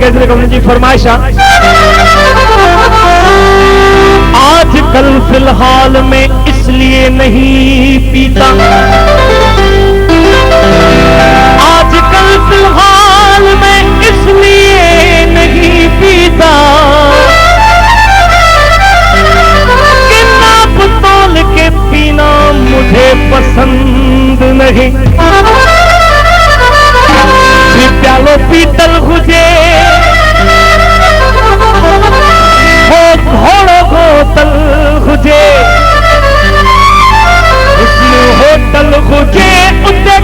गजल कमल जी फरमाइशा आजकल फिलहाल में इसलिए नहीं पीता, आजकल फिलहाल में इसलिए नहीं पीता कि नाप तोल के पीना मुझे पसंद नहीं। प्यालो पीतल हुजे हो घोड़ो बोतल हुजे उसमें होटल हुजे उते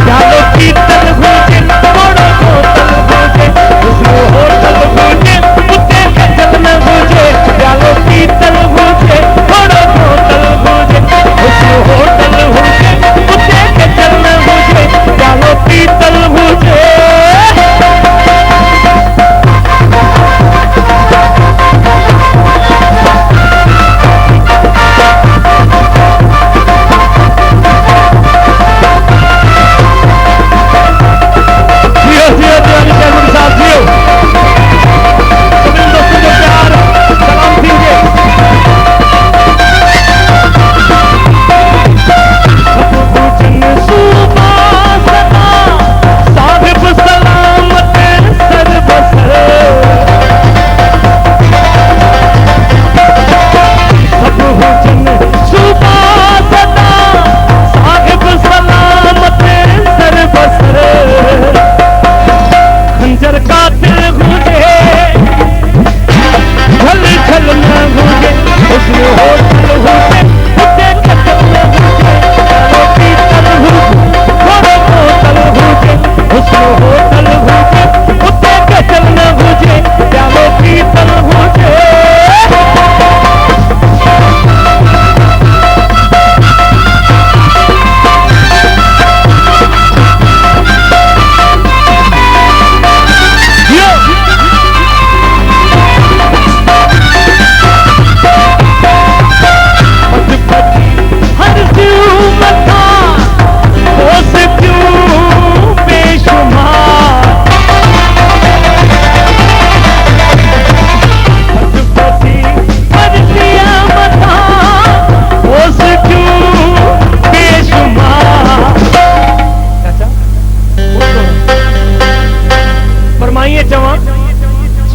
प्यालो पीतल हुजे घोड़ो बोतल हुजे उसमें होटल हुजे उते कचल न हुजे। प्यालो पीतल हुजे घोड़ो बोतल उसमें होटल हुजे उते कचल न हुजे। प्यालो पीतल हुजे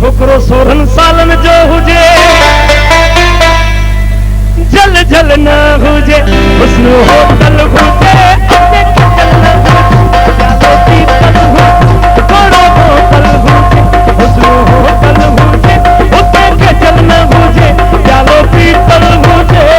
छोकरो 16 सालन जो हुजे जल जल न हुजे उसमें होटल हुजे उसमें होटल हुजे उते कचल न हुजे। प्यालो पीतल हुजे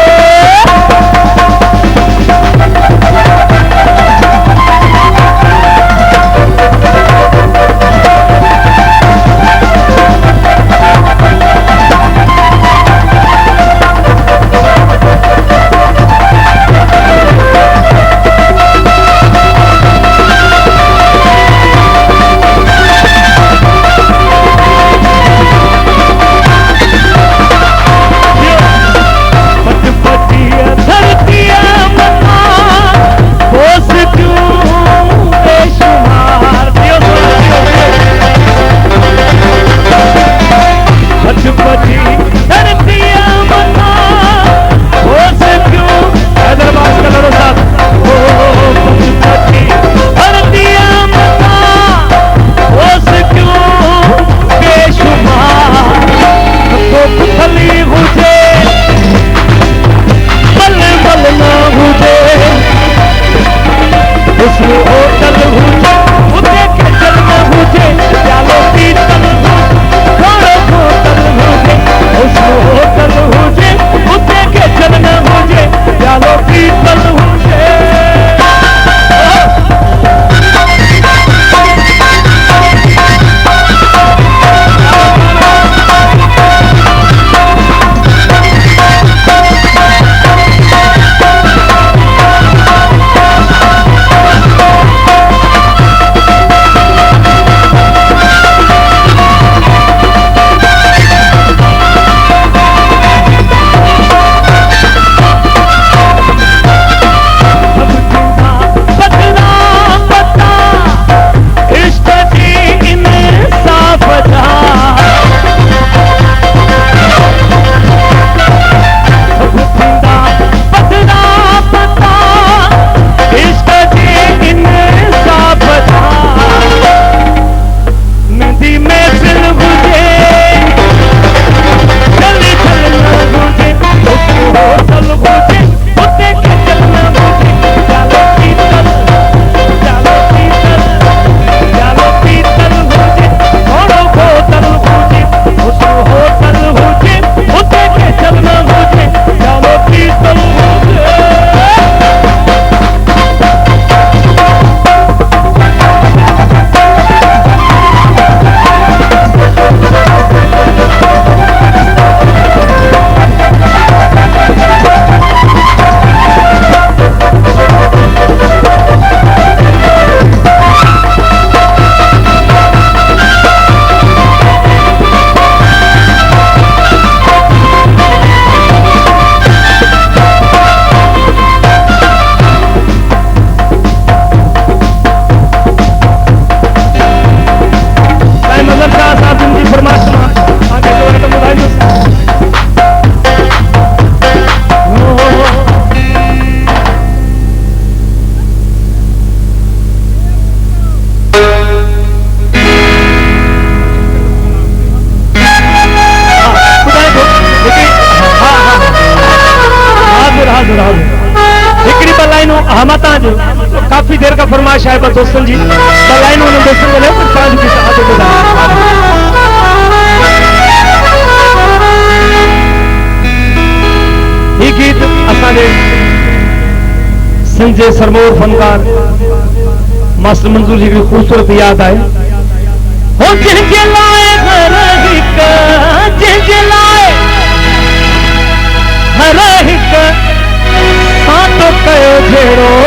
माता जो काफी देर का फरमाइश है बस दोस्तन जी लाइन उन्होंने दोस्तन को ले पर चार्ज की आगे बढ़ा ये गीत असाने संजय सरमोर फनकार मास्टर मंजूर जी की खूबसूरत याद आए हो जिनके लाए हर हिक जिनके लाए हर हिक सातो कयो झेड़ो